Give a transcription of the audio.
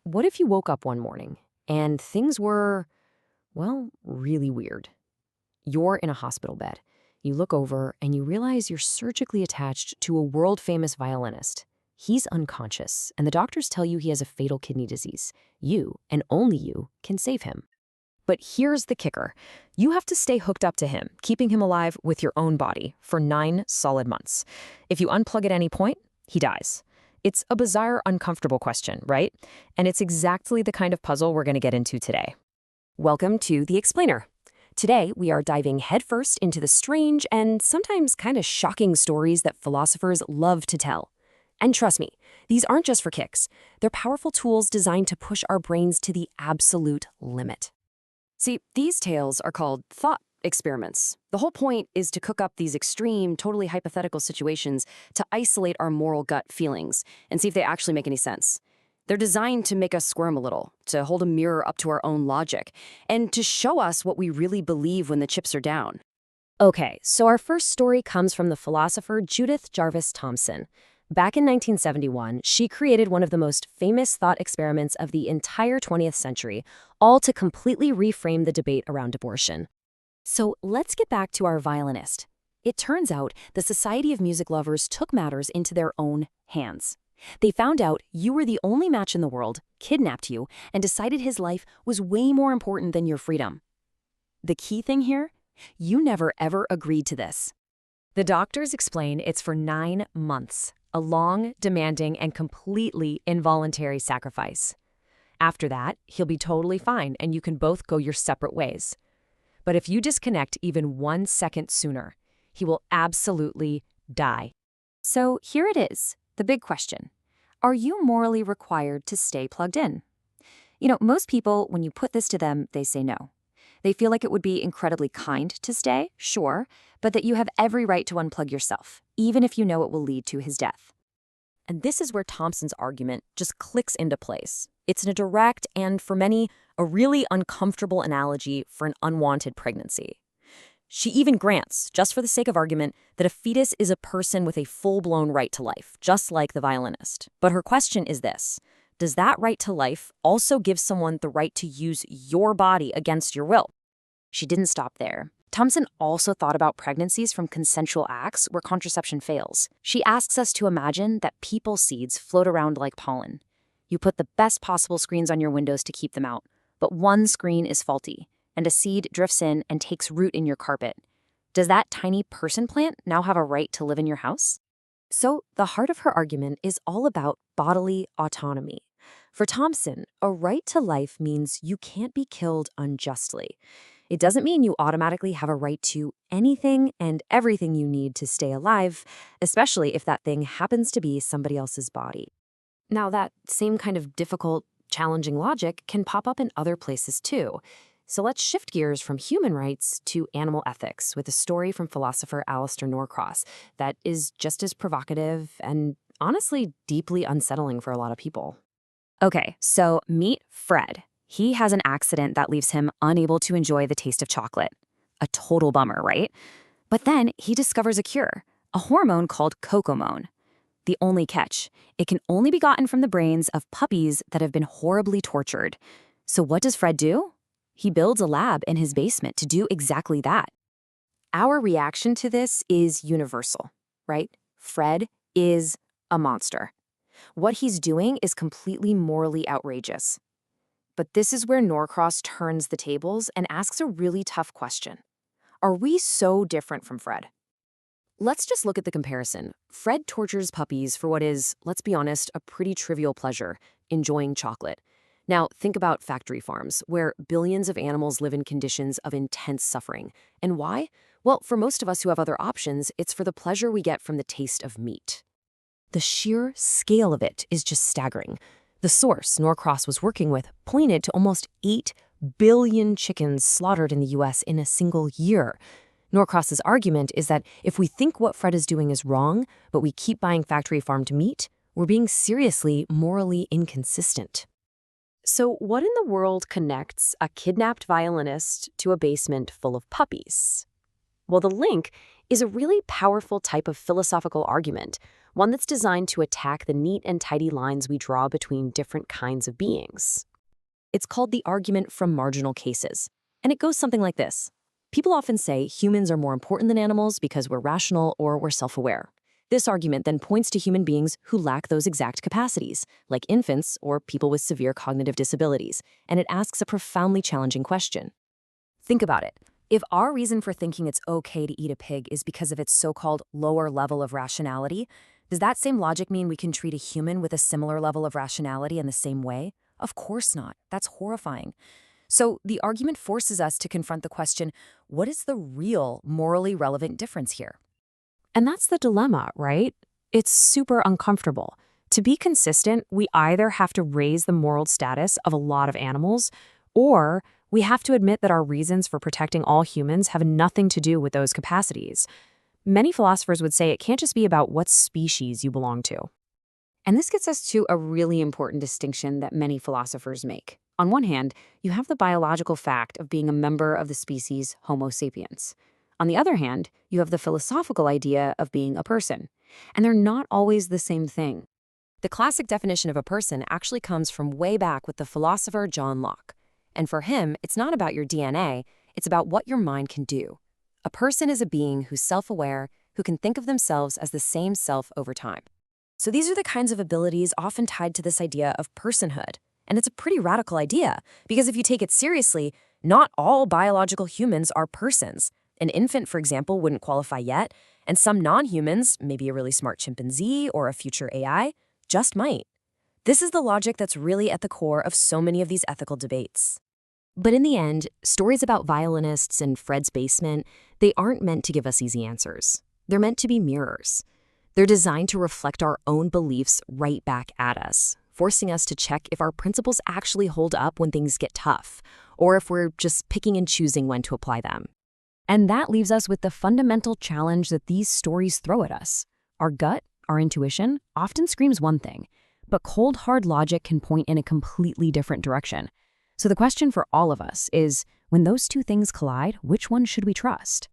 What if you woke up one morning and things were, well, really weird? You're in a hospital bed. You look over and you realize you're surgically attached to a world-famous violinist. He's unconscious, and the doctors tell you he has a fatal kidney disease. You, and only you, can save him. But here's the kicker. You have to stay hooked up to him, keeping him alive with your own body for 9 solid months. If you unplug at any point, he dies. It's a bizarre, uncomfortable question, right? And it's exactly the kind of puzzle we're going to get into today. Welcome to The Explainer. Today, we are diving headfirst into the strange and sometimes kind of shocking stories that philosophers love to tell. And trust me, these aren't just for kicks. They're powerful tools designed to push our brains to the absolute limit. See, these tales are called thought experiments. The whole point is to cook up these extreme, totally hypothetical situations to isolate our moral gut feelings and see if they actually make any sense. They're designed to make us squirm a little, to hold a mirror up to our own logic, and to show us what we really believe when the chips are down. Okay, so our first story comes from the philosopher Judith Jarvis Thomson. Back in 1971, she created one of the most famous thought experiments of the entire 20th century, all to completely reframe the debate around abortion. So let's get back to our violinist. It turns out the Society of Music Lovers took matters into their own hands. They found out you were the only match in the world, kidnapped you, and decided his life was way more important than your freedom. The key thing here? You never ever agreed to this. The doctors explain it's for 9 months, a long, demanding, and completely involuntary sacrifice. After that, he'll be totally fine and you can both go your separate ways. But if you disconnect even 1 second sooner, he will absolutely die. So here it is, the big question. Are you morally required to stay plugged in? Most people, when you put this to them, they say no. They feel like it would be incredibly kind to stay, sure, but that you have every right to unplug yourself, even if you know it will lead to his death. And this is where Thompson's argument just clicks into place. It's a direct and, for many, a really uncomfortable analogy for an unwanted pregnancy. She even grants, just for the sake of argument, that a fetus is a person with a full-blown right to life, just like the violinist. But her question is this: does that right to life also give someone the right to use your body against your will? She didn't stop there. Thompson also thought about pregnancies from consensual acts where contraception fails. She asks us to imagine that people seeds float around like pollen. You put the best possible screens on your windows to keep them out, but one screen is faulty, and a seed drifts in and takes root in your carpet. Does that tiny person plant now have a right to live in your house? So the heart of her argument is all about bodily autonomy. For Thompson, a right to life means you can't be killed unjustly. It doesn't mean you automatically have a right to anything and everything you need to stay alive, especially if that thing happens to be somebody else's body. Now, that same kind of difficult, challenging logic can pop up in other places too. So let's shift gears from human rights to animal ethics with a story from philosopher Alistair Norcross that is just as provocative and honestly deeply unsettling for a lot of people. Okay, so meet Fred. He has an accident that leaves him unable to enjoy the taste of chocolate. A total bummer, right? But then he discovers a cure, a hormone called cocomone. The only catch, it can only be gotten from the brains of puppies that have been horribly tortured. So what does Fred do? He builds a lab in his basement to do exactly that. Our reaction to this is universal, right? Fred is a monster. What he's doing is completely morally outrageous. But this is where Norcross turns the tables and asks a really tough question. Are we so different from Fred? Let's just look at the comparison. Fred tortures puppies for what is, let's be honest, a pretty trivial pleasure, enjoying chocolate. Now, think about factory farms, where billions of animals live in conditions of intense suffering. And why? Well, for most of us who have other options, it's for the pleasure we get from the taste of meat. The sheer scale of it is just staggering. The source Norcross was working with pointed to almost 8 billion chickens slaughtered in the U.S. in a single year. Norcross's argument is that if we think what Fred is doing is wrong, but we keep buying factory-farmed meat, we're being seriously morally inconsistent. So what in the world connects a kidnapped violinist to a basement full of puppies? Well, the link is a really powerful type of philosophical argument, one that's designed to attack the neat and tidy lines we draw between different kinds of beings. It's called the argument from marginal cases, and it goes something like this. People often say humans are more important than animals because we're rational or we're self-aware. This argument then points to human beings who lack those exact capacities, like infants or people with severe cognitive disabilities, and it asks a profoundly challenging question. Think about it. If our reason for thinking it's okay to eat a pig is because of its so-called lower level of rationality, does that same logic mean we can treat a human with a similar level of rationality in the same way? Of course not. That's horrifying. So the argument forces us to confront the question, what is the real morally relevant difference here? And that's the dilemma, right? It's super uncomfortable. To be consistent, we either have to raise the moral status of a lot of animals, or we have to admit that our reasons for protecting all humans have nothing to do with those capacities. Many philosophers would say it can't just be about what species you belong to. And this gets us to a really important distinction that many philosophers make. On one hand, you have the biological fact of being a member of the species Homo sapiens. On the other hand, you have the philosophical idea of being a person. And they're not always the same thing. The classic definition of a person actually comes from way back with the philosopher John Locke. And for him, it's not about your DNA, it's about what your mind can do. A person is a being who's self-aware, who can think of themselves as the same self over time. So these are the kinds of abilities often tied to this idea of personhood. And it's a pretty radical idea, because if you take it seriously, not all biological humans are persons. An infant, for example, wouldn't qualify yet, and some non-humans, maybe a really smart chimpanzee or a future AI, just might. This is the logic that's really at the core of so many of these ethical debates. But in the end, stories about violinists and Fred's basement, they aren't meant to give us easy answers. They're meant to be mirrors. They're designed to reflect our own beliefs right back at us, forcing us to check if our principles actually hold up when things get tough, or if we're just picking and choosing when to apply them. And that leaves us with the fundamental challenge that these stories throw at us. Our gut, our intuition, often screams one thing, but cold, hard logic can point in a completely different direction. So the question for all of us is, when those two things collide, which one should we trust?